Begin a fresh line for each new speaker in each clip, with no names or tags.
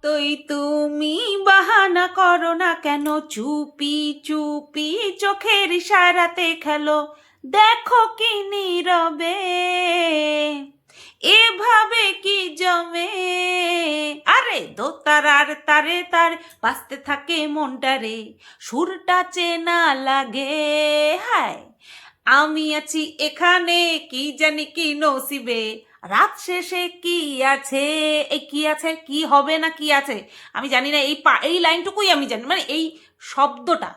তুই তুমি বাহানা করো না কেন, চুপি চুপি চোখের ইশারাতে খেলো, দেখো কি নীরবে এভাবে কি জমে। আরে দোতারার তারে তারে বাজতে থাকে মনটারে, সুরটা চেনা লাগে। হায় আমি আছি এখানে, কি জানি কি নসিবে, রাত শেষে কি আছে, এই কি আছে, কি হবে না কি আছে আমি জানি না। এই লাইনটুকুই আমি জানি, মানে এই শব্দটা,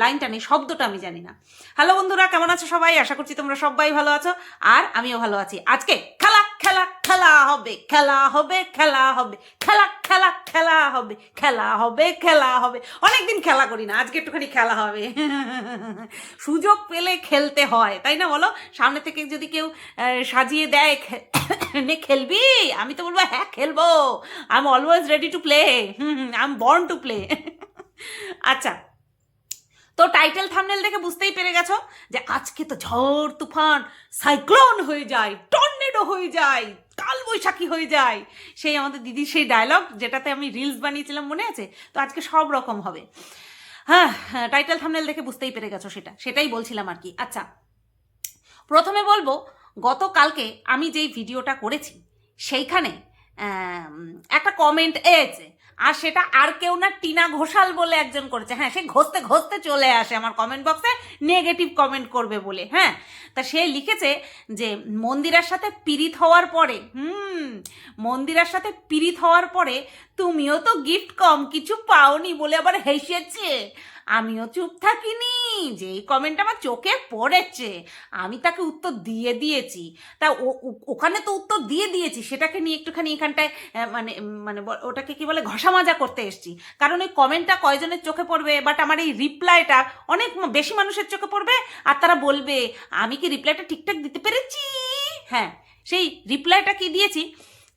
লাইনটা নেই, শব্দটা আমি জানি না। হ্যালো বন্ধুরা, কেমন আছো সবাই? আশা করছি তোমরা সবাই ভালো আছো, আর আমিও ভালো আছি। আজকে খেলা খেলা খেলা হবে, খেলা হবে, খেলা হবে, খেলা খেলা খেলা হবে, খেলা হবে, খেলা হবে। অনেকদিন খেলা করি না, আজকে একটুখানি খেলা হবে। সুযোগ পেলে খেলতে হয়, তাই না বলো? সামনে থেকে যদি কেউ সাজিয়ে দেয় নে খেলবি, আমি তো বলবো হ্যাঁ খেলবো। I am always ready to play, I am born to play. আচ্ছা, তো টাইটেল থাম্বনেল দেখে বুঝতেই পেরে গেছো যে আজকে তো ঝড় তুফান, সাইক্লোন হয়ে যায়, টর্নেডো হয়ে যায়, কালবৈশাখী হয়ে যায়। সেই আমাদের দিদির সেই ডায়লগ, যেটাতে আমি রিলস বানিয়েছিলাম, মনে আছে? তো আজকে সব রকম হবে। হ্যাঁ, টাইটেল থাম্বনেল দেখে বুঝতেই পেরে গেছো, সেটাই বলছিলাম আর কি। আচ্ছা, প্রথমে বলবো, গতকালকে আমি যেই ভিডিওটা করেছি সেইখানে একটা কমেন্ট এসেছে, আর সেটা আর কেউ না, টিনা ঘোষাল বলে একজন করেছে। হ্যাঁ, সে ঘষতে ঘষতে চলে আসে আমার কমেন্ট বক্সে নেগেটিভ কমেন্ট করবে বলে। হ্যাঁ, তা সে লিখেছে যে মন্দিরার সাথে পীড়িত হওয়ার পরে, মন্দিরার সাথে পীড়িত হওয়ার পরে তুমিও তো গিফট কম কিছু পাওনি বলে আবার হেসেছে। আমিও চুপ থাকিনি, যে এই কমেন্ট আমার চোখে পড়েছে আমি তাকে উত্তর দিয়ে দিয়েছি। তা ওখানে তো উত্তর দিয়ে দিয়েছি, সেটাকে নিয়ে একটুখানি এখানটায় মানে মানে ওটাকে কি বলে, ঘষা মাজা করতে এসছি। কারণ ওই কমেন্টটা কয়জনের চোখে পড়বে, বাট আমার এই রিপ্লাইটা অনেক বেশি মানুষের চোখে পড়বে, আর তারা বলবে আমি কি রিপ্লাইটা ঠিকঠাক দিতে পেরেছি। হ্যাঁ, সেই রিপ্লাইটা কি দিয়েছি,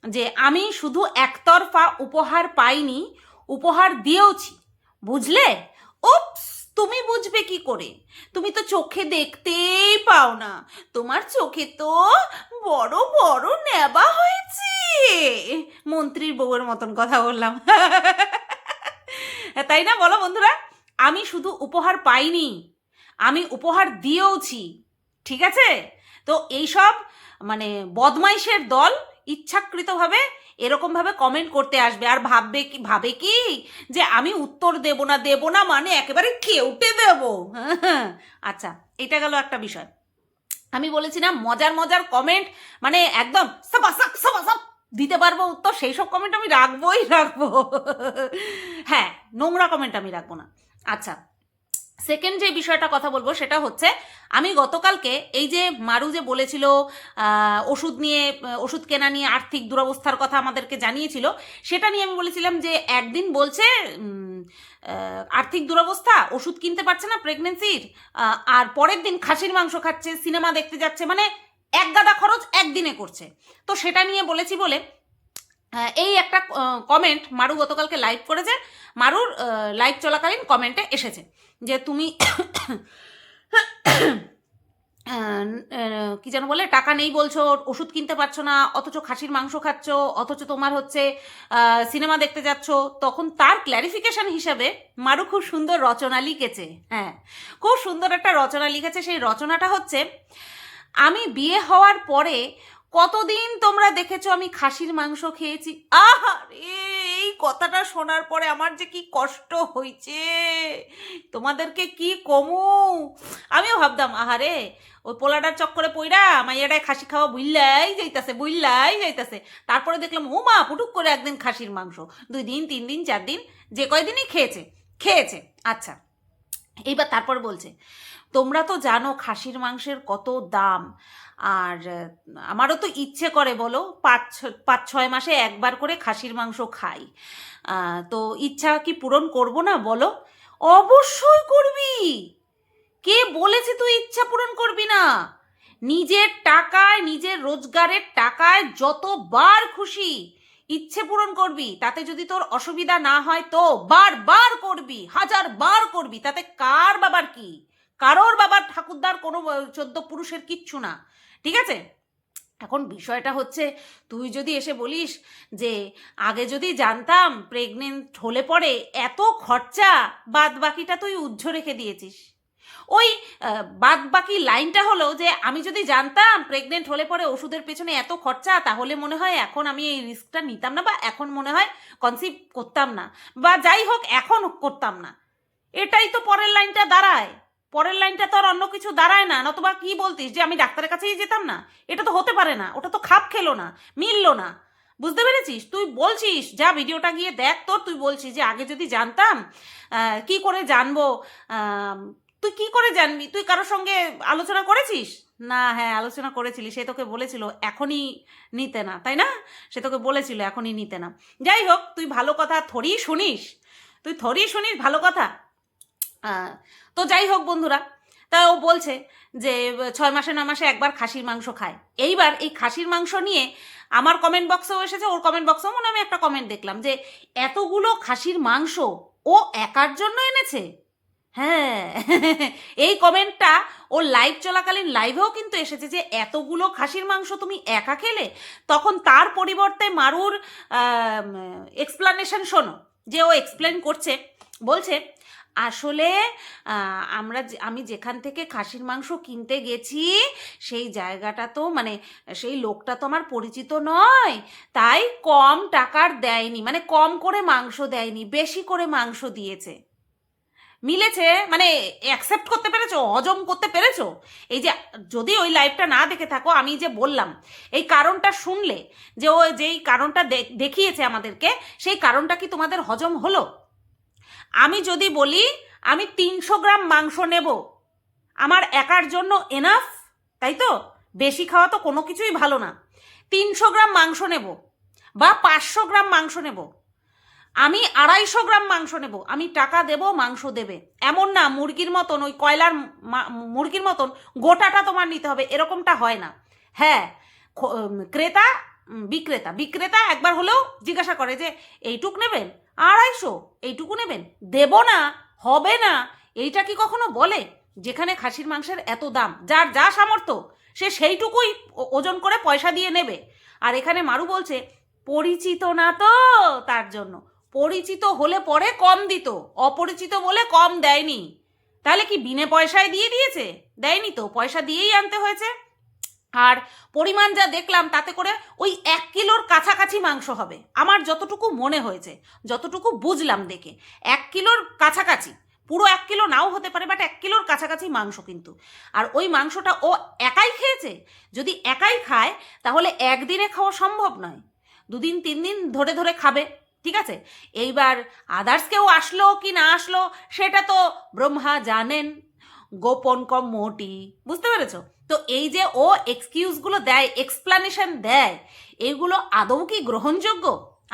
যে আমি শুধু একতরফা উপহার পাইনি, উপহার দিয়েওছি, বুঝলে? উপস, তুমি বুঝবে কি করে? তুমি তো চোখে দেখতেই পাও না, তোমার চোখে তো বড় বড় নেবা হয়েছে। মন্ত্রীর বউয়ের মতন কথা বললাম। তাই না বলো বন্ধুরা? আমি শুধু উপহার পাইনি, আমি উপহার দিয়েওছি, ঠিক আছে? তো এইসব মানে বদমাইশের দল ইচ্ছাকৃতভাবে এরকমভাবে কমেন্ট করতে আসবে, আর ভাবে কি যে আমি উত্তর দেব না মানে একেবারে কেউটে দেব। আচ্ছা, এটা গেল একটা বিষয়। আমি বলেছিলাম মজার মজার কমেন্ট, মানে একদম সাবাসাক সাবাসাক দিতে পারবো উত্তর, সেই সব কমেন্ট আমি রাখবো। হ্যাঁ, নোংরা কমেন্ট আমি রাখবো না। আচ্ছা, সেকেন্ড যে বিষয়টা কথা বলবো সেটা হচ্ছে, আমি গতকালকে এই যে মারু যে বলেছিল ওষুধ নিয়ে, ওষুধ কেনা নিয়ে আর্থিক দুরবস্থার কথা আমাদেরকে জানিয়েছিল, সেটা নিয়ে আমি বলেছিলাম যে একদিন বলছে আর্থিক দুরবস্থা, ওষুধ কিনতে পারছে না প্রেগনেন্সির, আর পরের দিন খাসির মাংস খাচ্ছে, সিনেমা দেখতে যাচ্ছে, মানে এক গাদা খরচ একদিনে করছে। তো সেটা নিয়ে বলেছি বলে এই একটা কমেন্ট মারু গতকালকে লাইভ করেছে, মারুর লাইভ চলাকালীন কমেন্টে এসেছে যে তুমি কি যেন বলে, টাকা নেই বলছো, ওষুধ কিনতে পারছো না, অথচ খাসির মাংস খাচ্ছ, অথচ তোমার হচ্ছে সিনেমা দেখতে যাচ্ছ। তখন তার ক্ল্যারিফিকেশন হিসাবে মারু খুব সুন্দর রচনা লিখেছে। হ্যাঁ, খুব সুন্দর একটা রচনা লিখেছে। সেই রচনাটা হচ্ছে, আমি বিয়ে হওয়ার পরে কতদিন তোমরা দেখেছো আমি খাসির মাংস খেয়েছি। এই কথাটা শোনার পরে আমার যে কি কষ্ট হয়েছে তোমাদেরকে কি কমু। আমিও ভাবতাম আহারে, ওই পোলাটার চক্করে পইরা মাইয়াটায় খাসি খাওয়া বুইল্লাই যাইতাছে। তারপরে দেখলাম ও মা, পুটুক করে একদিন খাসির মাংস, 2 দিন 3 দিন 4 দিন যে কয়দিনই খেয়েছে। আচ্ছা, এইবার তারপর বলছে, তোমরা তো জানো খাসির মাংসের কত দাম, আর আমারও তো ইচ্ছে করে বলো 5-6 মাসে একবার করে খাসির মাংস খাই। তো ইচ্ছা কি পূরণ করব না বলো? অবশ্যই করবি। কে বলেছে তুই ইচ্ছা পূরণ করবি না? নিজের টাকায়, নিজের রোজগারের টাকায় যতবার খুশি ইচ্ছে পূরণ করবি, তাতে যদি তোর অসুবিধা না হয় তো বারবার করবি, 1000বার করবি, তাতে কার বাবার কি? কারোর বাবার ঠাকুরদার কোনো 14 পুরুষের কিচ্ছু না, ঠিক আছে? এখন বিষয়টা হচ্ছে, তুই যদি এসে বলিস যে আগে যদি জানতাম প্রেগনেন্ট হলে পরে এত খরচা, বাদ বাকিটা তুই উজ্জ্ব রেখে দিয়েছিস। ওই বাদ বাকি লাইনটা হলো যে আমি যদি জানতাম প্রেগনেন্ট হলে পরে ওষুধের পেছনে এত খরচা, তাহলে মনে হয় এখন আমি এই রিস্কটা নিতাম না, বা এখন মনে হয় কনসিভ করতাম না, বা যাই হোক এখন করতাম না। এটাই তো পরের লাইনটা দাঁড়ায়। পরের লাইনটা তো আর অন্য কিছু দাঁড়ায় না। নতুবা কি বলতিস যে আমি ডাক্তারের কাছেই যেতাম না? এটা তো হতে পারে না, ওটা তো খাপ খেলো না, মিললো না। বুঝতে পেরেছিস? তুই বলছিস, যা ভিডিওটা গিয়ে দেখ, তোর তুই বলছিস যে আগে যদি জানতাম। কি করে জানবো? তুই কি করে জানবি? তুই কারোর সঙ্গে আলোচনা করেছিস? না, হ্যাঁ আলোচনা করেছিলি, সে তোকে বলেছিল এখনই নিতে না, তাই না? সে তোকে বলেছিল এখনই নিতে না। যাই হোক, তুই ভালো কথা থোড়ি শুনিস, ভালো কথা। তো যাই হোক বন্ধুরা, তা ও বলছে যে 6 মাসে 9 মাসে একবার খাসির মাংস খায়। এইবার এই খাসির মাংস নিয়ে আমার কমেন্ট বক্সেও এসেছে, ওর কমেন্ট বক্সেও মনে আমি একটা কমেন্ট দেখলাম যে এতগুলো খাসির মাংস ও একার জন্য এনেছে। হ্যাঁ, এই কমেন্টটা ওর লাইভ চলাকালীন লাইভেও কিন্তু এসেছে যে এতগুলো খাসির মাংস তুমি একা খেলে। তখন তার পরিবর্তে মারুর এক্সপ্লানেশন শোনো, যে ও এক্সপ্লেন করছে, বলছে আসলে আমি যেখান থেকে খাসির মাংস কিনতে গেছি সেই জায়গাটা তো মানে সেই লোকটা তো আমার পরিচিত নয়, তাই কম টাকার দেয়নি, মানে কম করে মাংস দেয়নি, বেশি করে মাংস দিয়েছে। মিলেছে? মানে অ্যাকসেপ্ট করতে পেরেছো? হজম করতে পেরেছো? এই যে যদি ওই লাইভটা না দেখে থাকো, আমি যে বললাম এই কারণটা শুনলে, যে ও যেই কারণটা দেখিয়েছে আমাদেরকে, সেই কারণটা কি তোমাদের হজম হলো? আমি যদি বলি আমি 300 গ্রাম মাংস নেব, আমার একার জন্য এনাফ, তাই তো? বেশি খাওয়া তো কোনো কিছুই ভালো না। 300 গ্রাম মাংস নেব বা 500 গ্রাম মাংস নেব, আমি 250 গ্রাম মাংস নেব, আমি টাকা দেব, মাংস দেবে। এমন না মুরগির মতন, ওই কয়লার মুরগির মতন গোটাটা তোমার নিতে হবে, এরকমটা হয় না। হ্যাঁ, ক্রেতা বিক্রেতা একবার হলেও জিজ্ঞাসা করে যে এইটুক নেবেন, 250, এইটুকু নেবেন, দেব না, হবে না, এইটা কি কখনো বলে? যেখানে খাসির মাংসের এত দাম, যার যা সামর্থ্য সে সেইটুকুই ওজন করে পয়সা দিয়ে নেবে। আর এখানে মারু বলছে পরিচিত না তো, তার জন্য। পরিচিত হলে পরে কম দিত, অপরিচিত বলে কম দেয়নি। তাহলে কি বিনে পয়সায় দিয়ে দিয়েছে? দেয়নি তো, পয়সা দিয়েই আনতে হয়েছে। আর পরিমাণ যা দেখলাম তাতে করে ওই 1 কিলোর কাছাকাছি মাংস হবে, আমার যতটুকু মনে হয়েছে, যতটুকু বুঝলাম দেখে। 1 কিলোর কাছাকাছি, পুরো 1 কিলো নাও হতে পারে, বাট 1 কিলোর কাছাকাছি মাংস কিন্তু। আর ওই মাংসটা ও একাই খেয়েছে। যদি একাই খায় তাহলে একদিনে খাওয়া সম্ভব নয়, 2 দিন 3 দিন ধরে ধরে খাবে, ঠিক আছে? এইবার আদার্স কেউ আসলো কি না আসলো সেটা তো ব্রহ্মা জানেন, গোপন কম মোটি। বুঝতে পেরেছো? তো এই যে ও এক্সকিউজগুলো দেয়, এক্সপ্লানেশন দেয়, এগুলো আদৌ কি গ্রহণযোগ্য?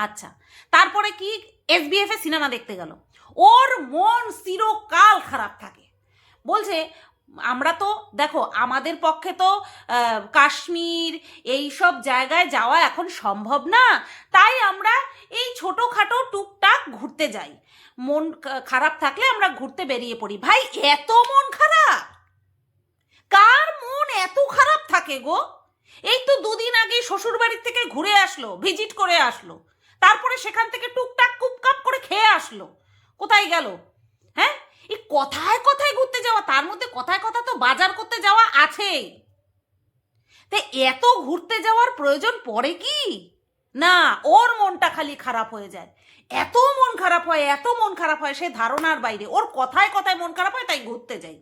আচ্ছা, তারপরে কি এসবিএফ এ সিনেমা দেখতে গেল, ওর মন চিরকাল খারাপ থাকে। বলছে আমরা তো দেখো, আমাদের পক্ষে তো কাশ্মীর এই সব জায়গায় যাওয়া এখন সম্ভব না, তাই আমরা এই ছোটোখাটো টুকটাক ঘুরতে যাই, মন খারাপ থাকলে আমরা ঘুরতে বেরিয়ে পড়ি। ভাই, এত মন খারাপ? কার মন এত খারাপ থাকে গো? এই তো 2 দিন আগে শ্বশুর বাড়ির থেকে ঘুরে আসলো, ভিজিট করে আসলো, তারপরে সেখান থেকে টুকটাক কুপকাপ করে খেয়ে আসলো। কোথায় গেল? হ্যাঁ, এই কথায় কথায় ঘুরতে যাওয়া, তার মধ্যে কথায় কথা তো বাজার করতে যাওয়া আছেই। তা এত ঘুরতে যাওয়ার প্রয়োজন পড়ে কি? না, ওর মনটা খালি খারাপ হয়ে যায়। এত মন খারাপ হয় সে ধারণার বাইরে। ওর কথায় কথায় মন খারাপ হয়, তাই ঘুরতে যাই।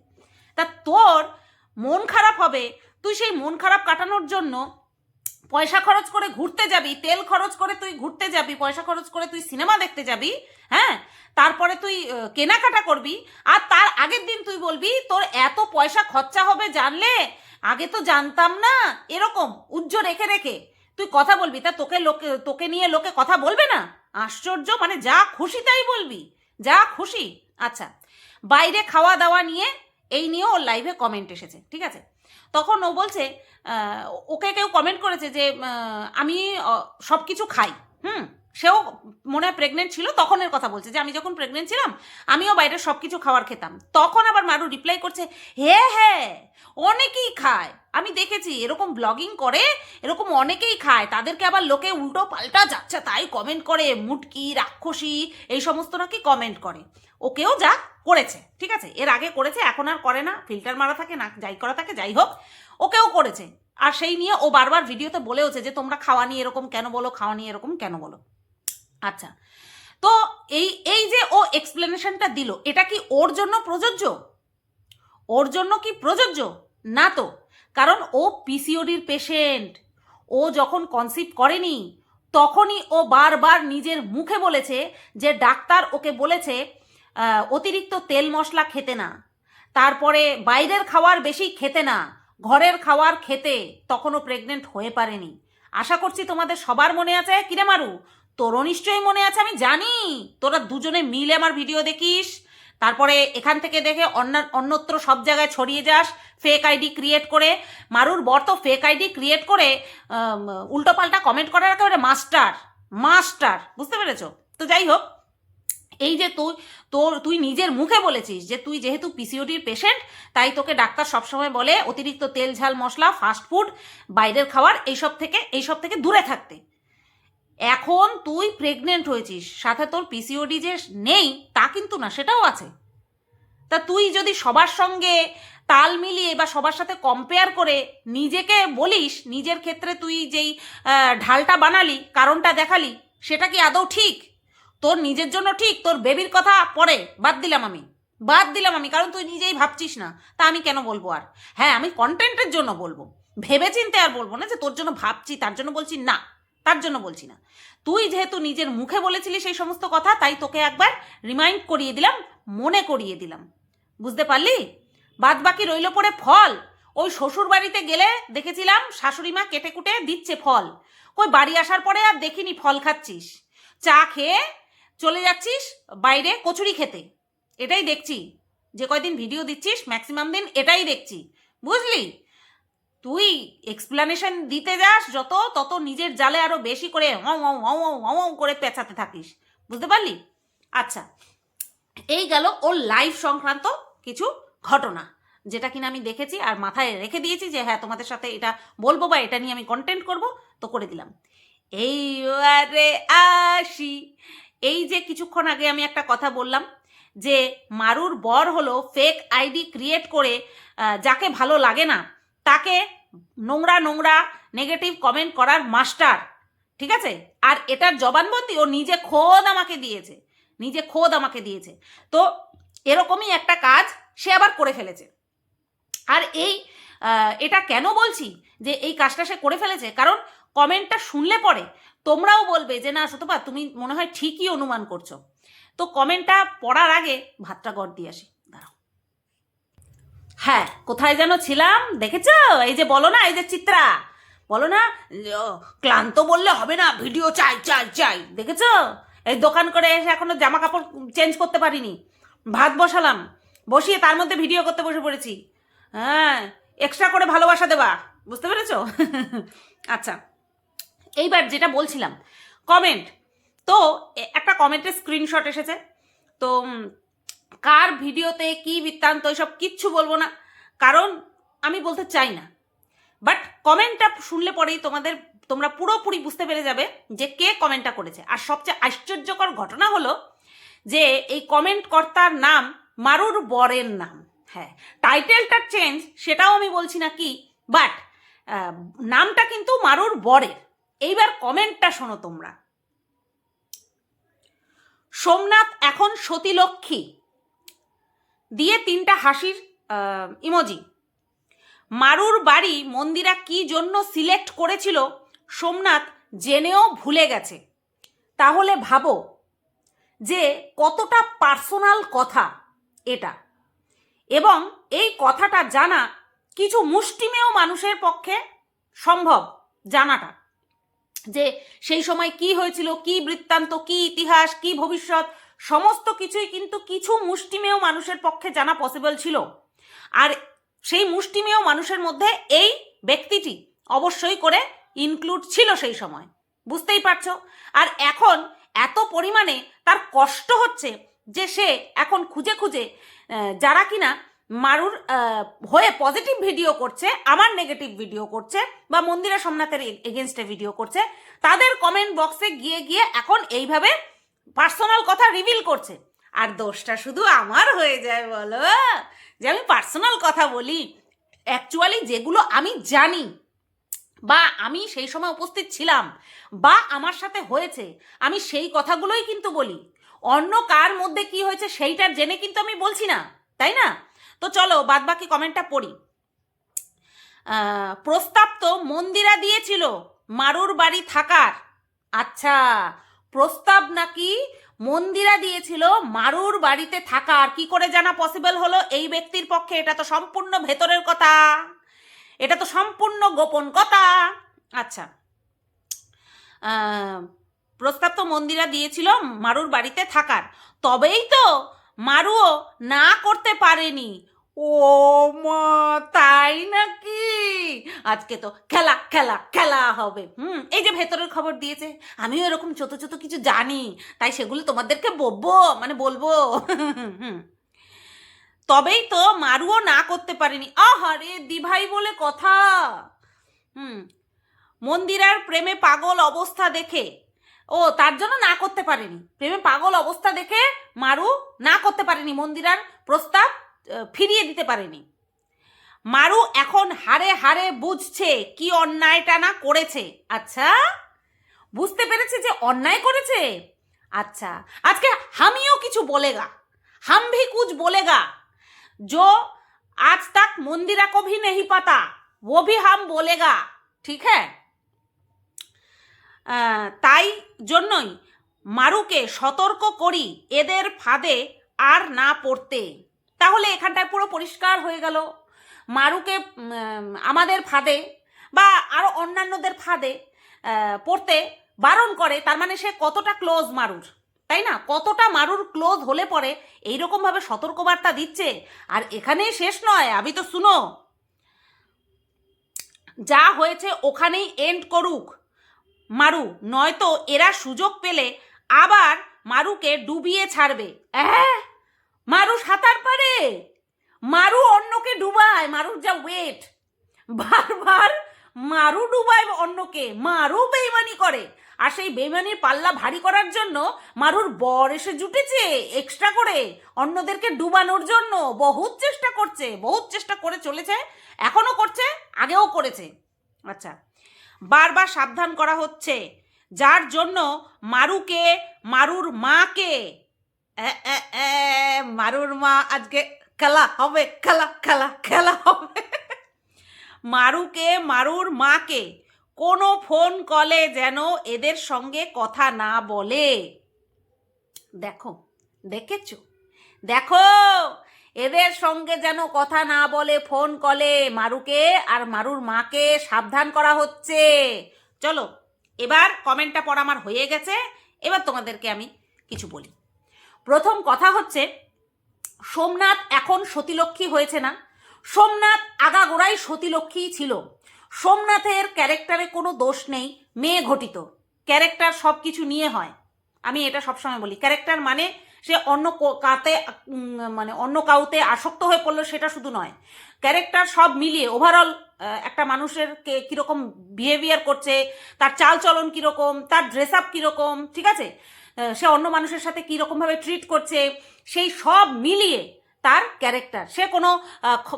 তা তোর মন খারাপ হবে, তুই সেই মন খারাপ কাটানোর জন্য পয়সা খরচ করে ঘুরতে যাবি, তেল খরচ করে তুই ঘুরতে যাবি, পয়সা খরচ করে তুই সিনেমা দেখতে যাবি, হ্যাঁ, তারপরে তুই কেনাকাটা করবি, আর তার আগের দিন তুই বলবি তোর এত পয়সা খরচা হবে জানলে আগে তো জানতাম না, এরকম উজ্জ্ব রেখে রেখে তুই কথা বলবি। তা তোকে নিয়ে লোকে কথা বলবে না? আশ্চর্য, মানে যা খুশি তাই বলবি, যা খুশি। আচ্ছা, বাইরে খাওয়া দাওয়া নিয়ে, এই নিয়েও ওর লাইভে কমেন্ট এসেছে, ঠিক আছে? তখন ও বলছে, ওকে কেউ কমেন্ট করেছে যে আমি সব কিছু খাই, সেও মনে হয় প্রেগনেন্ট ছিল, তখনের কথা বলছে যে আমি যখন প্রেগনেন্ট ছিলাম আমিও বাইরে সব কিছু খাবার খেতাম। তখন আবার মারু রিপ্লাই করছে, হ্যাঁ হ্যাঁ অনেকেই খায়, আমি দেখেছি এরকম ব্লগিং করে, এরকম অনেকেই খায়, তাদেরকে আবার লোকে উল্টো পাল্টা যাচ্ছে তাই কমেন্ট করে, মুটকি রাক্ষসী এই সমস্ত নাকি কমেন্ট করে। ওকেও যা করেছে, ঠিক আছে, এর আগে করেছে, এখন আর করে না, ফিল্টার মারা থাকে না, যাই করা থাকে, যাই হোক ওকেও করেছে। আর সেই নিয়ে ও বারবার ভিডিওতে বলেওছে যে তোমরা খাওয়া নিয়ে এরকম কেন বলো, খাওয়া নিয়ে এরকম কেন বলো। আচ্ছা, তো এই এই যে ও এক্সপ্লেনেশনটা দিল, এটা কি ওর জন্য প্রযোজ্য? ওর জন্য কি প্রযোজ্য? না তো, কারণ ও পিসিওডির পেশেন্ট। ও যখন কনসিভ করেনি তখনই ও বারবার নিজের মুখে বলেছে যে ডাক্তার ওকে বলেছে অতিরিক্ত তেল মশলা খেতে না, তারপরে বাইরের খাবার বেশি খেতে না, ঘরের খাবার খেতে। তখনও প্রেগনেন্ট হয়ে পারেনি। আশা করছি তোমাদের সবার মনে আছে। কিরে মারু, তোরও নিশ্চয়ই মনে আছে, আমি জানি তোরা দুজনে মিলে আমার ভিডিও দেখিস, তারপরে এখান থেকে দেখে অন্যত্র সব জায়গায় ছড়িয়ে যাস ফেক আইডি ক্রিয়েট করে। মারুর বর তো ফেক আইডি ক্রিয়েট করে উল্টোপাল্টা কমেন্ট করার একেবারে মাস্টার মাস্টার, বুঝতে পেরেছো? তো যাই হোক, এই যে তুই নিজের মুখে বলেছিস যে তুই যেহেতু পিসিওডির পেশেন্ট তাই তোকে ডাক্তার সবসময় বলে অতিরিক্ত তেল ঝাল মশলা, ফাস্ট ফুড, বাইরের খাবার এইসব থেকে দূরে থাকতে। এখন তুই প্রেগনেন্ট হয়েছিস, সাথে তোর পিসিওডি যে নেই তা কিন্তু না, সেটাও আছে। তা তুই যদি সবার সঙ্গে তাল মিলিয়ে বা সবার সাথে কম্পেয়ার করে নিজেকে বলিস, নিজের ক্ষেত্রে তুই যেই ঢালটা বানালি, কারণটা দেখালি, সেটা কি আদৌ ঠিক? তোর নিজের জন্য ঠিক, তোর বেবির কথা পরে বাদ দিলাম আমি, কারণ তুই নিজেই ভাবছিস না, তা আমি কেন বলবো? আর হ্যাঁ, আমি কন্টেন্টের জন্য বলবো, ভেবেচিন্তে আর বলবো না যে তোর জন্য ভাবছি তার জন্য বলছি, না, তার জন্য বলছি না। তুই যেহেতু নিজের মুখে বলেছিলি সেই সমস্ত কথা, তাই তোকে একবার রিমাইন্ড করিয়ে দিলাম, মনে করিয়ে দিলাম, বুঝতে পারলি? বাদ বাকি রইল পড়ে ফল। ওই শ্বশুর বাড়িতে গেলে দেখেছিলাম শাশুড়ি মা কেটে কুটে দিচ্ছে ফল, কই বাড়ি আসার পরে আর দেখিনি ফল খাচ্ছিস, চা খেয়ে চলে যাচ্ছিস বাইরে কচুরি খেতে, এটাই দেখছি। যে কয়দিন ভিডিও দিচ্ছিস ম্যাক্সিমাম দিন এটাই দেখছি, বুঝলি? তুই এক্সপ্লানেশন দিতে যাস যত, তত নিজের জালে আরো বেশি করে করে পেঁচাতে থাকিস, বুঝতে পারলি? আচ্ছা, এই গেল ওর লাইফ সংক্রান্ত কিছু ঘটনা, যেটা কিনা আমি দেখেছি আর মাথায় রেখে দিয়েছি যে হ্যাঁ তোমাদের সাথে এটা বলবো বা এটা নিয়ে আমি কন্টেন্ট করব, তো করে দিলাম। এইবারে আসি, এই যে কিছুক্ষণ আগে আমি একটা কথা বললাম যে মারুর বর হলো ফেক আইডি ক্রিয়েট করে যাকে ভালো লাগে না তাকে নোংরা নোংরা নেগেটিভ কমেন্ট করার মাস্টার, ঠিক আছে? আর এটার জবানবন্দি ও নিজে খোদ আমাকে দিয়েছে। তো এরকমই একটা কাজ সে আবার করে ফেলেছে। আর এটা কেন বলছি যে এই কাজটা সে করে ফেলেছে, কারণ কমেন্টটা শুনলে পরে তোমরাও বলবে যে না সুতপা তুমি মনে হয় ঠিকই অনুমান করছো। তো কমেন্টটা পড়ার আগে ভাতটা গড় দিয়ে আসি, দাঁড়াও। হ্যাঁ, কোথায় যেন ছিলাম দেখেছো? এই যে বলো না, এই যে চিত্রা বলো না ক্লান্ত বললে হবে না, ভিডিও চাই চাই চাই, দেখেছো? এই দোকান করে এসে এখনো জামা কাপড় চেঞ্জ করতে পারিনি, ভাত বসালাম, বসিয়ে তার মধ্যে ভিডিও করতে বসে পড়েছি। হ্যাঁ, এক্সট্রা করে ভালোবাসা দেবা, বুঝতে পেরেছো? আচ্ছা, এইবার যেটা বলছিলাম কমেন্ট, তো একটা কমেন্টের স্ক্রিনশট এসেছে, তো কার ভিডিওতে কি বৃত্তান্ত এসব কিচ্ছু বলবো না, কারণ আমি বলতে চাই না। বাট কমেন্টটা শুনলে পরেই তোমরা পুরোপুরি বুঝতে পেরে যাবে যে কে কমেন্টটা করেছে। আর সবচেয়ে আশ্চর্যকর ঘটনা হলো যে এই কমেন্ট কর্তার নাম মারুর বরের নাম। হ্যাঁ, টাইটেলটার চেঞ্জ সেটাও আমি বলছি না কি, বাট নামটা কিন্তু মারুর বরের। এইবার কমেন্টটা শোনো তোমরা। সোমনাথ এখন সতীলক্ষ্মী দিয়ে 3টা হাসির ইমোজি। মারুর বাড়ি মন্দিরা কি জন্য সিলেক্ট করেছিল সোমনাথ জেনেও ভুলে গেছে। তাহলে ভাবো যে কতটা পার্সোনাল কথা এটা, এবং এই কথাটা জানা কিছু মুষ্টিমেয় মানুষের পক্ষে সম্ভব জানাটা, যে সেই সময় কি হয়েছিল, কি বৃত্তান্ত, কি ইতিহাস, কি ভবিষ্যৎ, সমস্ত কিছুই কিন্তু কিছু মুষ্টিমেয় মানুষের পক্ষে জানা পসিবল ছিল। আর সেই মুষ্টিমেয় মানুষের মধ্যে এই ব্যক্তিটি অবশ্যই করে ইনক্লুড ছিল সেই সময়, বুঝতেই পারছো। আর এখন এত পরিমাণে তার কষ্ট হচ্ছে যে সে এখন খুঁজে খুঁজে যারা কিনা মারুর হয়ে পজিটিভ ভিডিও করছে, আমার নেগেটিভ ভিডিও করছে বা মন্দিরা সোমনাথের এগেনস্টে ভিডিও করছে, তাদের কমেন্ট বক্সে গিয়ে গিয়ে এখন এইভাবে পার্সোনাল কথা রিভিল করছে। আর দোষটা শুধু আমার হয়ে যায় বলো, যে আমি পার্সোনাল কথা বলি। অ্যাকচুয়ালি যেগুলো আমি জানি বা আমি সেই সময় উপস্থিত ছিলাম বা আমার সাথে হয়েছে, আমি সেই কথাগুলোই কিন্তু বলি। অন্য কার মধ্যে কি হয়েছে সেইটার জেনে কিন্তু আমি বলছি না, তাই না? তো চলো বাদ বাকি কমেন্টটা পড়ি। প্রস্তাব তো মন্দিরা দিয়েছিল মারুর বাড়ি থাকার। আচ্ছা, প্রস্তাব নাকি মন্দিরা দিয়েছিল মারুর বাড়িতে থাকার। কি করে জানা পসিবল হলো এই ব্যক্তির পক্ষে? এটা তো সম্পূর্ণ ভেতরের কথা, এটা তো সম্পূর্ণ গোপন কথা। আচ্ছা, প্রস্তাব তো মন্দিরা দিয়েছিল মারুর বাড়িতে থাকার, তবেই তো মারুও না করতে পারেনি। ও মা, তাই নাকি? আজকে তো খেলা খেলা খেলা হবে। এই যে ভেতরের খবর দিয়েছে, আমিও এরকম ছোট ছোট কিছু জানি, তাই সেগুলো তোমাদেরকে বলবো। তবেই তো মারুও না করতে পারেনি। আহারে দিভাই বলে কথা। মন্দিরার প্রেমে পাগল অবস্থা দেখে, ও তার জন্য না করতে পারেনি। প্রেমে পাগল অবস্থা দেখে মারু না করতে পারেনি, মন্দিরার প্রস্তাব ফিরিয়ে দিতে পারেনি। মারু এখন হারে হারে বুঝছে কি অন্যায়টা না করেছে। আচ্ছা, বুঝতে পেরেছে যে অন্যায় করেছে। আচ্ছা, আজকে হামিও কিছু বলেগা, हम भी कुछ बोलेगा जो आज तक मंदिरा को भी नहीं पता, वो भी हम बोलेगा, ठीक है? তাই জন্যই মারুকে সতর্ক করি এদের ফাঁদে আর না পড়তে। তাহলে এখানটায় পুরো পরিষ্কার হয়ে গেল, মারুকে আমাদের ফাঁদে বা আরো অন্যান্যদের ফাঁদে পড়তে বারণ করে। তার মানে সে কতটা ক্লোজ মারুর, তাই না? কতটা মারুর ক্লোজ হলে পরে এইরকমভাবে সতর্কবার্তা দিচ্ছে। আর এখানেই শেষ নয়, আমি তো শুনো, যা হয়েছে ওখানেই এন্ড করুক মারু, নয়তো এরা সুযোগ পেলে আবার মারুকে ডুবিয়ে ছাড়বে। মারু সাঁতার পারে, মারু অন্যকে ডুবায়, মারুর যা ওয়েট, বারবার মারু ডুবায় অন্যকে, মারু বেইমানি করে। আর সেই বেইমানির পাল্লা ভারী করার জন্য মারুর বর এসে জুটেছে এক্সট্রা করে অন্যদেরকে ডুবানোর জন্য। বহুত চেষ্টা করছে, বহুত চেষ্টা করে চলেছে, এখনো করছে, আগেও করেছে। আচ্ছা, বারবার সাবধান করা হচ্ছে, যার জন্য মারুকে, মারুর মাকে, মারুর মা আজকে খেলা হবে, খেলা খেলা খেলা হবে। মারুকে, মারুর মাকে কোনো ফোন কলে যেন এদের সঙ্গে কথা না বলে। দেখো, দেখেছো? দেখো, এদের সঙ্গে যেন কথা না বলে ফোন কলে মারুকে আর মারুর মাকে সাবধান করা হচ্ছে। চলো, এবার কমেন্টটা পড়া আমার হয়ে গেছে, এবার তোমাদেরকে আমি কিছু বলি। প্রথম কথা হচ্ছে, সোমনাথ এখন সতীলক্ষ্মী হয়েছে না? সোমনাথ আগাগোড়াই সতীলক্ষ্মী ছিল। সোমনাথের ক্যারেক্টারে কোনো দোষ নেই, মেয়ে ঘটিত ক্যারেক্টার, সব কিছু নিয়ে হয়। আমি এটা সবসময় বলি, ক্যারেক্টার মানে সে অন্য কাতে মানে অন্য কাউতে আসক্ত হয়ে পড়লো সেটা শুধু নয়, ক্যারেক্টার সব মিলিয়ে ওভারঅল একটা মানুষের কীরকম বিহেভিয়ার করছে, তার চালচলন কীরকম, তার ড্রেস আপ কীরকম, ঠিক আছে, সে অন্য মানুষের সাথে কীরকমভাবে ট্রিট করছে, সেই সব মিলিয়ে তার ক্যারেক্টার। সে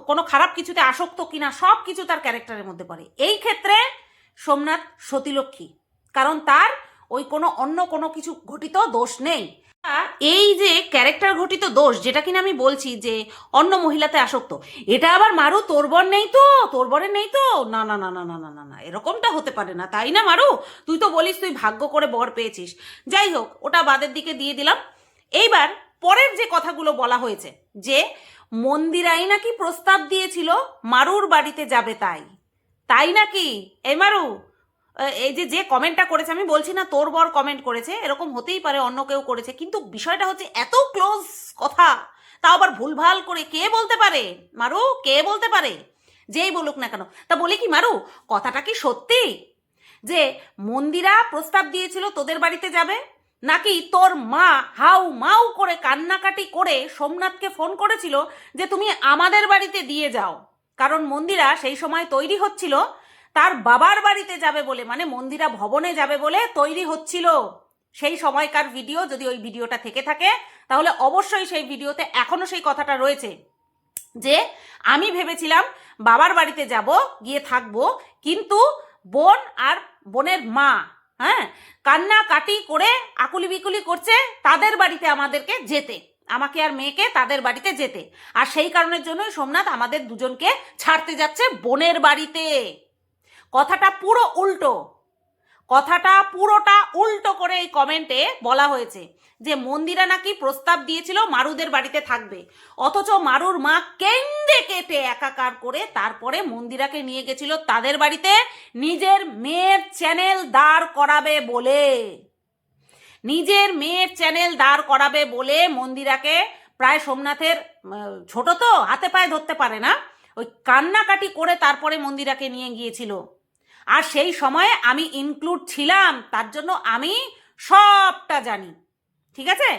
কোনো খারাপ কিছুতে আসক্ত কিনা, সব কিছু তার ক্যারেক্টারের মধ্যে পড়ে। এই ক্ষেত্রে সোমনাথ সতীলক্ষ্মী, কারণ তার ওই অন্য কোনো কিছু ঘটিত দোষ নেই। এই যে ক্যারেক্টার ঘটিত দোষ যেটা কিনা আমি বলছি যে অন্য মহিলাতে আসক্ত, এটা আবার মারু তোর বর নেই তো, তোর বরের নেই তো, না না না না না না না না, এরকমটা হতে পারে না, তাই না মারু? তুই তো বলিস তুই ভাগ্য করে বর পেয়েছিস। যাই হোক, ওটা বাদের দিকে দিয়ে দিলাম। এইবার পরের যে কথাগুলো বলা হয়েছে, যে মন্দিরাই নাকি প্রস্তাব দিয়েছিল মারুর বাড়িতে যাবে, তাই নাকি? এই মারু, এই যে কমেন্টটা করেছে, আমি বলছি না তোর বর কমেন্ট করেছে, এরকম হতেই পারে অন্য কেউ করেছে, কিন্তু বিষয়টা হচ্ছে এত ক্লোজ কথা, তাও আবার ভুলভাল করে কে বলতে পারে মারু? কে বলতে পারে? যেই বলুক না কেন। তা বলি কি মারু, কথাটা কি সত্যি যে মন্দিরা প্রস্তাব দিয়েছিল তোদের বাড়িতে যাবে, নাকি তোর মা হাউ মাউ করে কান্নাকাটি করে সোমনাথকে ফোন করেছিল যে তুমি আমাদের বাড়িতে দিয়ে যাও? কারণ মন্দিরা সেই সময় তৈরি হচ্ছিল তার বাবার বাড়িতে যাবে বলে, মানে মন্দিরা ভবনে যাবে বলে তৈরি হচ্ছিল। সেই সময়কার ভিডিও, যদি ওই ভিডিওটা থেকে থাকে তাহলে অবশ্যই সেই ভিডিওতে এখনো সেই কথাটা রয়েছে যে আমি ভেবেছিলাম বাবার বাড়িতে যাব, গিয়ে থাকবো, কিন্তু বোন আর বোনের মা কান্নাকাটি করে আকুলি বিকুলি করছে তাদের বাড়িতে আমাদেরকে যেতে, আমাকে আর মেয়েকে তাদের বাড়িতে যেতে। আর সেই কারণের জন্যই সোমনাথ আমাদের দুজনকে ছাড়তে যাচ্ছে বোনের বাড়িতে। কথাটা পুরো উল্টো, কথাটা পুরোটা উল্টো করে এই কমেন্টে বলা হয়েছে যে মন্দিরা নাকি প্রস্তাব দিয়েছিল মারুদের বাড়িতে থাকবে, অথচ মারুর মা কেন্দে কেটে একাকার করে তারপরে মন্দিরাকে নিয়ে গেছিল তাদের বাড়িতে নিজের মেয়ের চ্যানেল দাঁড় করাবে বলে। নিজের মেয়ের চ্যানেল দাঁড় করাবে বলে মন্দিরাকে প্রায় সোমনাথের ছোট তো হাতে পায়ে ধরতে পারে না, ওই কান্নাকাটি করে তারপরে মন্দিরাকে নিয়ে গিয়েছিল। আর সেই সময়ে আমি ইনক্লুড ছিলাম, তার জন্য আমি সবটা জানি, ঠিক আছে?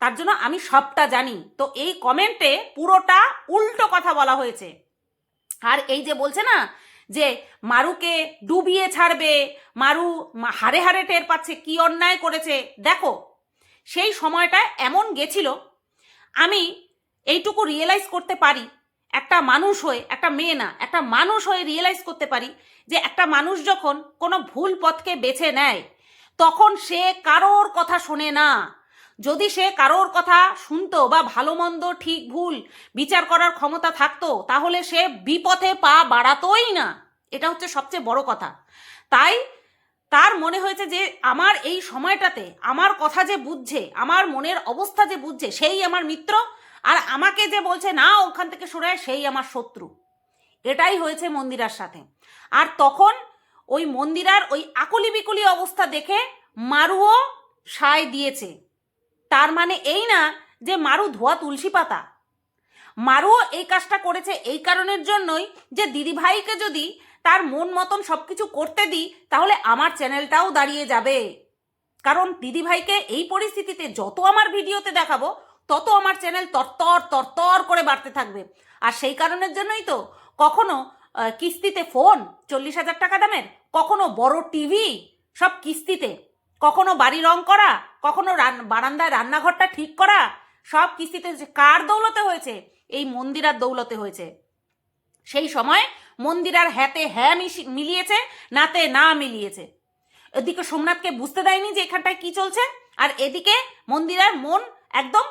তার জন্য আমি সবটা জানি। তো এই কমেন্টে পুরোটা উল্টো কথা বলা হয়েছে। আর এই যে বলছে না যে মারুকে ডুবিয়ে ছাড়বে, মারু হারে হারে টের পাচ্ছে কি অন্যায় করেছে, দেখো সেই সময়টা এমন গেছিল, আমি এইটুকু রিয়েলাইজ করতে পারি একটা মানুষ হয়ে, একটা মেয়ে না একটা মানুষ হয়ে রিয়েলাইজ করতে পারি যে একটা মানুষ যখন কোনো ভুল পথকে বেছে নেয় তখন সে কারোর কথা শোনে না। যদি সে কারোর কথা শুনতো বা ভালো মন্দ ঠিক ভুল বিচার করার ক্ষমতা থাকতো তাহলে সে বিপথে পা বাড়াতোই না। এটা হচ্ছে সবচেয়ে বড় কথা। তাই তার মনে হয়েছে যে আমার এই সময়টাতে আমার কথা যে বুঝছে, আমার মনের অবস্থা যে বুঝছে সেই আমার মিত্র, আর আমাকে যে বলছে না ওখান থেকে সরে সেই আমার শত্রু। এটাই হয়েছে মন্দিরার সাথে। আর তখন ওই মন্দিরার ওই আকুলি বিকুলি অবস্থা দেখে মারুও সায় দিয়েছে। তার মানে এই না যে মারু ধোয়া তুলসী পাতা। মারুও এই কাজটা করেছে এই কারণের জন্যই যে দিদিভাইকে যদি তার মন মতন সব কিছু করতে দিই তাহলে আমার চ্যানেলটাও দাঁড়িয়ে যাবে। কারণ দিদিভাইকে এই পরিস্থিতিতে যত আমার ভিডিওতে দেখাবো তত আমার চ্যানেল তরতর তরতর করে বাড়তে থাকবে। আর সেই কারণের জন্যই তো কখনো কিস্তিতে ফোন 40,000 টাকা দামের, কখনো বড় টিভি সব কিস্তিতে, কখনো বাড়ি রং করা, কখনো বারান্দায় রান্নাঘরটা ঠিক করা, সব কিস্তিতে। কার দৌলতে হয়েছে? এই মন্দিরার দৌলতে হয়েছে। সেই সময় মন্দিরার হ্যাতে হ্যাঁ মিলিয়েছে, নাতে না মিলিয়েছে। এদিকে সোমনাথকে বুঝতে দেয়নি যে এখানটায় কি চলছে, আর এদিকে মন্দিরার মন একদম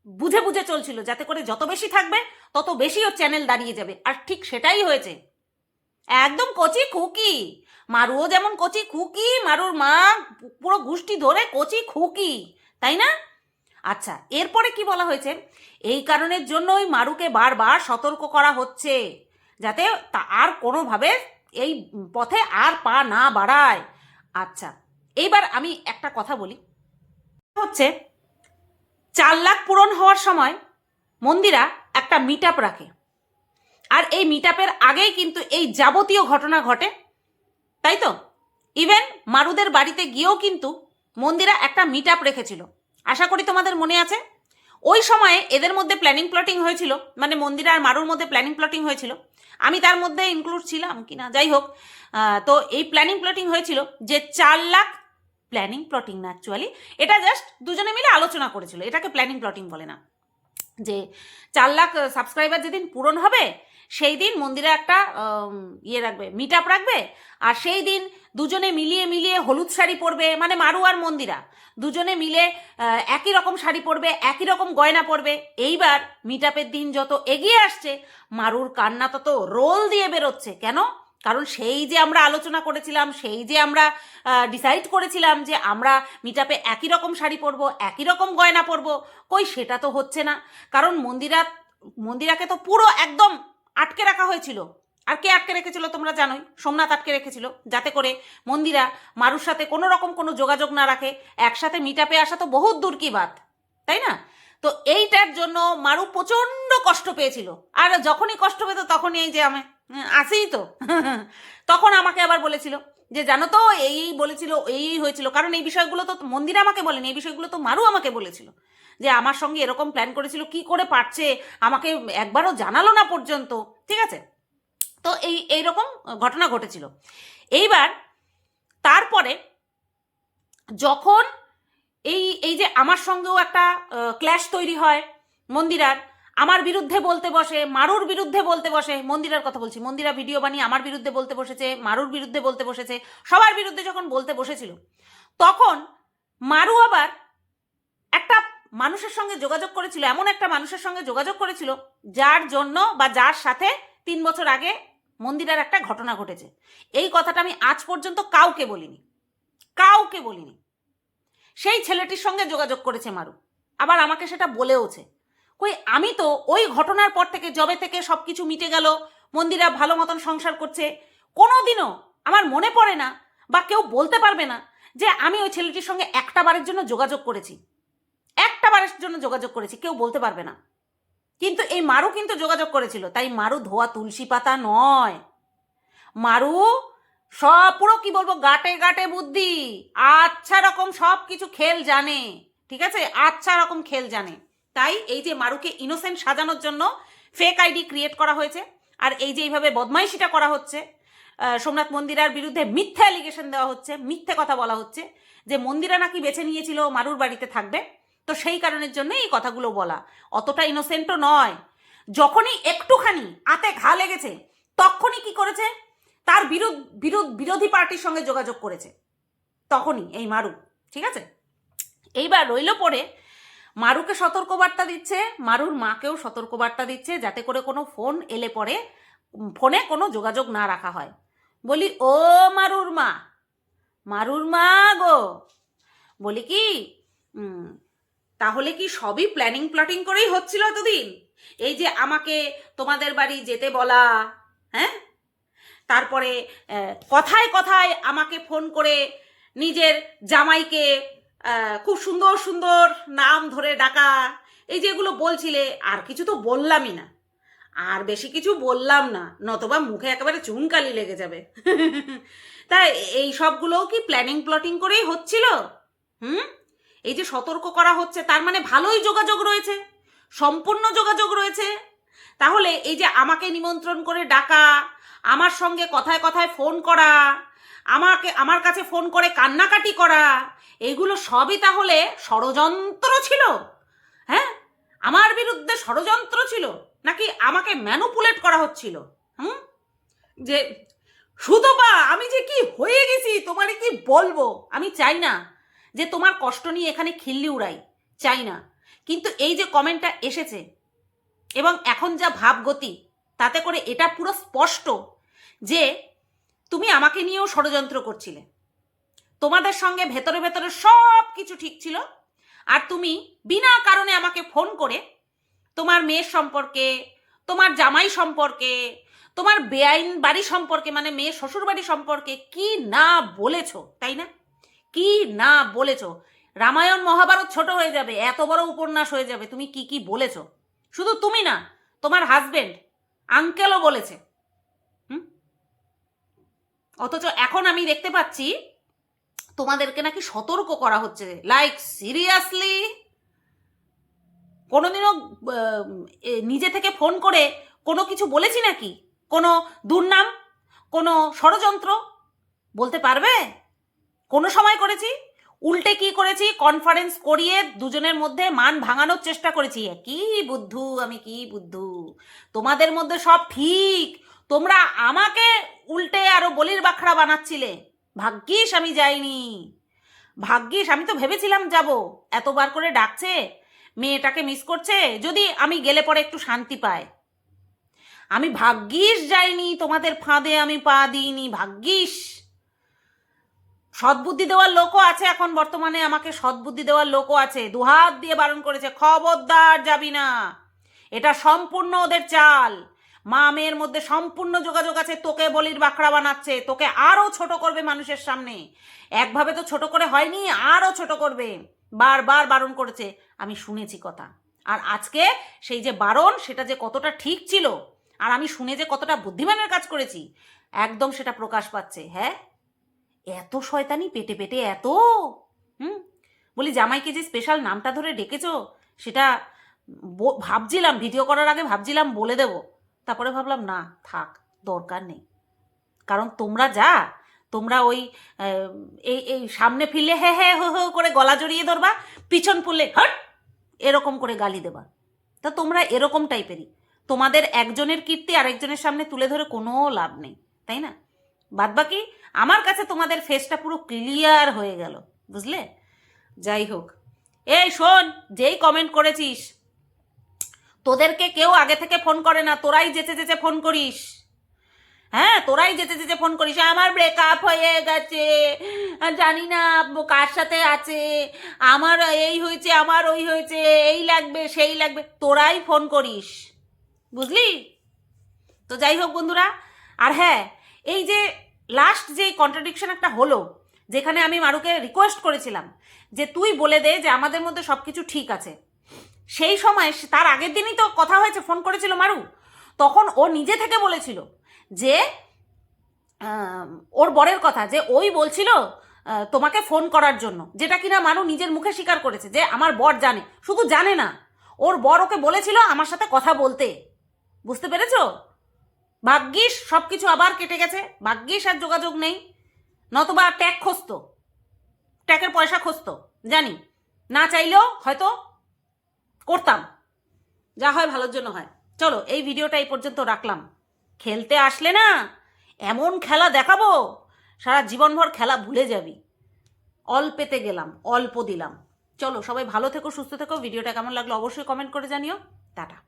বুঝে বুঝে চলছিল যাতে করে যত বেশি থাকবে তত বেশি ওর চ্যানেল দাঁড়িয়ে যাবে। আর ঠিক সেটাই হয়েছে। একদম কচি খুকি, মারুও যেমন কচি খুকি, মারুর মা পুরো গুষ্টি ধরে কচি খুকি, তাই না? আচ্ছা, এরপরে কি বলা হয়েছে? এই কারণের জন্যই মারুকে বারবার সতর্ক করা হচ্ছে যাতে আর কোনোভাবে এই পথে আর পা না বাড়ায়। আচ্ছা, এইবার আমি একটা কথা বলি, হচ্ছে 4 লাখ পূরণ হওয়ার সময় মন্দিরা একটা মিট আপ রাখে, আর এই মিট আপের আগেই কিন্তু এই যাবতীয় ঘটনা ঘটে, তাই তো? ইভেন মারুদের বাড়িতে গিয়েও কিন্তু মন্দিরা একটা মিট আপ রেখেছিল, আশা করি তোমাদের মনে আছে। ওই সময়ে এদের মধ্যে প্ল্যানিং প্লটিং হয়েছিল, মানে মন্দিরা আর মারুর মধ্যে প্ল্যানিং প্লটিং হয়েছিল। আমি তার মধ্যে ইনক্লুড ছিলাম কিনা যাই হোক, তো এই প্ল্যানিং প্লটিং হয়েছিল যে 4 লাখ, প্ল্যানিং প্লটিং না অ্যাকচুয়ালি, এটা জাস্ট দুজনে মিলে আলোচনা করেছিল, এটাকে প্ল্যানিং প্লটিং বলে না। যে 4 লাখ সাবস্ক্রাইবার যেদিন পূরণ হবে সেই দিন মন্দিরে একটা রাখবে, মিট আপ রাখবে, আর সেই দিন দুজনে মিলিয়ে মিলিয়ে হলুদ শাড়ি পরবে, মানে মারু আর মন্দিরা দুজনে মিলে একই রকম শাড়ি পরবে, একই রকম গয়না পরবে। এইবার মিট আপের দিন যত এগিয়ে আসছে মারুর কান্না তত রোল দিয়ে বেরোচ্ছে। কেন? কারণ সেই যে আমরা আলোচনা করেছিলাম, সেই যে আমরা ডিসাইড করেছিলাম যে আমরা মিট আপে একই রকম শাড়ি পরবো, একই রকম গয়না পরবো, কই সেটা তো হচ্ছে না। কারণ মন্দিরাকে তো পুরো একদম আটকে রাখা হয়েছিল। আর কে আটকে রেখেছিল তোমরা জানোই, সোমনাথ আটকে রেখেছিল যাতে করে মন্দিরা মারুর সাথে কোনো রকম কোনো যোগাযোগ না রাখে। একসাথে মিট আপে আসা তো বহুত দূর কি বাত, তাই না? তো এইটার জন্য মারু প্রচণ্ড কষ্ট পেয়েছিল। আর যখনই কষ্ট পেত তখনই এই যে আমি আসিই তো তখন আমাকে আবার বলেছিল যে জানো তো এই বলেছিল, এই হয়েছিল। কারণ এই বিষয়গুলো তো মন্দিরা আমাকে বলেনি, এই বিষয়গুলো তো মারু আমাকে বলেছিল, যে আমার সঙ্গে এরকম প্ল্যান করেছিল, কি করে পারছে, আমাকে একবারও জানালো না পর্যন্ত, ঠিক আছে। তো এইরকম ঘটনা ঘটেছিল। এইবার তারপরে যখন এই যে আমার সঙ্গেও একটা ক্ল্যাশ তৈরি হয় মন্দিরার, আমার বিরুদ্ধে বলতে বসে, মারুর বিরুদ্ধে বলতে বসে, মন্দিরার কথা বলছি, মন্দিরা ভিডিও বানিয়ে আমার বিরুদ্ধে বলতে বসেছে, মারুর বিরুদ্ধে বলতে বসেছে, সবার বিরুদ্ধে যখন বলতে বসেছিল, তখন মারু আবার একটা মানুষের সঙ্গে যোগাযোগ করেছিল, এমন একটা মানুষের সঙ্গে যোগাযোগ করেছিল যার জন্য বা যার সাথে 3 বছর আগে মন্দিরার একটা ঘটনা ঘটেছে। এই কথাটা আমি আজ পর্যন্ত কাউকে বলিনি। সেই ছেলেটির সঙ্গে যোগাযোগ করেছে মারু, আবার আমাকে সেটা বলেওছে। কই আমি তো ওই ঘটনার পর থেকে, জবে থেকে সব কিছু মিটে গেল, মন্দিরা ভালো মতন সংসার করছে, কোনোদিনও আমার মনে পড়ে না বা কেউ বলতে পারবে না যে আমি ওই ছেলেটির সঙ্গে একটা বারের জন্য যোগাযোগ করেছি, কেউ বলতে পারবে না। কিন্তু এই মারু কিন্তু যোগাযোগ করেছিল। তাই মারু ধোয়া তুলসী পাতা নয়, মারু সব পুরো কি বলবো, গাটে গাটে বুদ্ধি, আচ্ছা রকম সব কিছু খেল জানে, ঠিক আছে, আচ্ছা রকম খেল জানে। তাই এই যে মারুকে ইনোসেন্ট সাজানোর জন্য ফেক আইডি ক্রিয়েট করা হয়েছে, আর এই যে এইভাবে বদমাইশিটা করা হচ্ছে, সোমনাথ মন্দিরার বিরুদ্ধে মিথ্যা অ্যালিগেশন দেওয়া হচ্ছে, মিথ্যে কথা বলা হচ্ছে যে মন্দিরা নাকি বেছে নিয়েছিল মারুর বাড়িতে থাকবে, তো সেই কারণের জন্য এই কথাগুলো বলা। অতটা ইনোসেন্টও নয়। যখনই একটুখানি আতে ঘা লেগেছে তখনই কি করেছে, তার বিরোধী পার্টির সঙ্গে যোগাযোগ করেছে, তখনই এই মারু, ঠিক আছে। এইবার রইল পরে মারুকে সতর্কবার্তা দিচ্ছে, মারুর মাকেও সতর্কবার্তা দিচ্ছে, যাতে করে কোনো ফোন এলে পরে ফোনে কোনো যোগাযোগ না রাখা হয়। বলি ও মারুর মা গো, বলি কি তাহলে কি সবই প্ল্যাটিং করেই হচ্ছিল এতদিন? এই যে আমাকে তোমাদের বাড়ি যেতে বলা, হ্যাঁ, তারপরে কথায় কথায় আমাকে ফোন করে নিজের জামাইকে খুব সুন্দর সুন্দর নাম ধরে ডাকা, এই যেগুলো বলছিলে, আর কিছু তো বললামই না, আর বেশি কিছু বললাম না, নতবা মুখে একেবারে চুনকালি লেগে যাবে। তাই এই সবগুলোও কি প্ল্যাটিং করেই হচ্ছিল? এই যে সতর্ক করা হচ্ছে, তার মানে ভালোই যোগাযোগ রয়েছে, সম্পূর্ণ যোগাযোগ রয়েছে। তাহলে এই যে আমাকে নিমন্ত্রণ করে ডাকা, আমার সঙ্গে কথায় কথায় ফোন করা, আমার কাছে ফোন করে কান্নাকাটি করা, এইগুলো সবই তাহলে ষড়যন্ত্র ছিল? হ্যাঁ, আমার বিরুদ্ধে ষড়যন্ত্র ছিল, নাকি আমাকে ম্যানুপুলেট করা হচ্ছিল? যে সুতপা আমি যে কি হয়ে গেছি তোমারে কি বলবো। আমি চাই না যে তোমার কষ্ট নিয়ে এখানে খিল্লি উড়াই, চাই না, কিন্তু এই যে কমেন্টটা এসেছে এবং এখন যা ভাবগতি, তাতে করে এটা পুরো স্পষ্ট যে তুমি আমাকে নিয়েও ষড়যন্ত্র করছিলে। তোমাদের সঙ্গে ভেতরে ভেতরে সব কিছু ঠিক ছিল, আর তুমি বিনা কারণে আমাকে ফোন করে তোমার মেয়ের সম্পর্কে, তোমার জামাই সম্পর্কে, তোমার বেআইন বাড়ি সম্পর্কে, মানে মেয়ের শ্বশুর বাড়ি সম্পর্কে কি না বলেছো, তাই না? কি না বলেছো, রামায়ণ মহাভারত ছোট হয়ে যাবে, এত বড় উপন্যাস হয়ে যাবে তুমি কি কি বলেছো। শুধু তুমি না, তোমার হাজবেন্ড আঙ্কেলও বলেছে। অথচ এখন আমি দেখতে পাচ্ছি তোমাদেরকে নাকি সতর্ক করা হচ্ছে। Like seriously? কোনোদিনও নিজে থেকে ফোন করে কোনো কিছু বলেছি নাকি? কোনো দুর্নাম, কোনো ষড়যন্ত্র বলতে পারবে? কোনো সময় করেছি? উল্টে কি করেছি, কনফারেন্স করিয়ে দুজনের মধ্যে মান ভাঙানোর চেষ্টা করেছি। কি বুদ্ধু আমি, কি বুদ্ধু। তোমাদের মধ্যে সব ঠিক, তোমরা আমাকে উল্টে আরো বলির বাখড়া বানাচ্ছিলে। ভাগ্যিস আমি যাইনি, ভাগ্যিস। আমি তো ভেবেছিলাম যাব, এতবার করে ডাকছে, মেয়েটাকে মিস করছে, যদি আমি গেলে পরে একটু শান্তি পায়। আমি ভাগ্যিস যাইনি, তোমাদের ফাঁদে আমি পা দিইনি, ভাগ্যিস। সদ্বুদ্ধি দেওয়ার লোকও আছে এখন বর্তমানে, আমাকে সদ্বুদ্ধি দেওয়ার লোকও আছে, দুহাত দিয়ে বারণ করেছে, খবরদার যাবি না, এটা সম্পূর্ণ ওদের চাল। মা মেয়ের মধ্যে সম্পূর্ণ যোগাযোগ আছে, তোকে বলির বাখড়া বানাচ্ছে, তোকে আরও ছোট করবে মানুষের সামনে। একভাবে তো ছোট করে হয়নি, আরও ছোট করবে, বারবার বারণ করেছে, আমি শুনেছি কথা। আর আজকে সেই যে বারণ, সেটা যে কতটা ঠিক ছিল, আর আমি শুনে যে কতটা বুদ্ধিমানের কাজ করেছি, একদম সেটা প্রকাশ পাচ্ছে। হ্যাঁ, এত শয়তানি পেটে পেটে এত। বলি জামাইকে যে স্পেশাল নামটা ধরে ডেকেছো সেটা ভাবছিলাম ভিডিও করার আগে ভাবছিলাম বলে দেব, তারপরে ভাবলাম না থাক, দরকার নেই। কারণ তোমরা ওই এই এই সামনে ফিরলে হ্যাঁ হ্যাঁ হো হো করে গলা জড়িয়ে ধরবা, পিছন ফুললে হট এরকম করে গালি দেবা। তা তোমরা এরকম টাইপেরই, তোমাদের একজনের কীর্তি আরেকজনের সামনে তুলে ধরে কোনো লাভ নেই, তাই না? বাদবাকি আমার কাছে তোমাদের ফেসটা পুরো ক্লিয়ার হয়ে গেল, বুঝলে? যাই হোক, এই শোন, যেই কমেন্ট করেছিস তোদেরকে কেউ আগে থেকে ফোন করে না, তোরাই যেচে যেচে ফোন করিস। হ্যাঁ, তোরাই যেতে যেতে ফোন করিস, আমার ব্রেকআপ হয়ে গেছে, জানি না কার সাথে আছে, আমার এই হয়েছে, আমার ওই হয়েছে, এই লাগবে সেই লাগবে, তোরাই ফোন করিস, বুঝলি? তো যাই হোক বন্ধুরা, আর হ্যাঁ, এই যে লাস্ট যে কন্ট্রাডিকশন একটা হলো, যেখানে আমি মারুকে রিকোয়েস্ট করেছিলাম যে তুই বলে দে যে আমাদের মধ্যে সব কিছু ঠিক আছে, সেই সময় তার আগের দিনই তো কথা হয়েছে, ফোন করেছিল মারু, তখন ও নিজে থেকে বলেছিল যে ওর বরের কথা, যে ওই বলছিল তোমাকে ফোন করার জন্য, যেটা কিনা মানু নিজের মুখে স্বীকার করেছে যে আমার বর জানে। শুধু জানে না, ওর বর ওকে বলেছিল আমার সাথে কথা বলতে, বুঝতে পেরেছ? ভাগ্যিস সব কিছু আবার কেটে গেছে, ভাগ্যিস আর যোগাযোগ নেই, নতবা ট্যাগ খসত, ট্যাগের পয়সা খসত, জানি না চাইলেও হয়তো করতাম, যা হয় ভালোর জন্য হয়। চলো, এই ভিডিওটা এই পর্যন্ত রাখলাম। খেলতে আসলে না এমন খেলা দেখাবো, সারা জীবনভর খেলা ভুলে যাবি। অল্পেতে গেলাম, অল্প দিলাম। চলো, সবাই ভালো থেকো, সুস্থ থেকো। ভিডিওটা কেমন লাগলো অবশ্যই কমেন্ট করে জানিও। টাটা।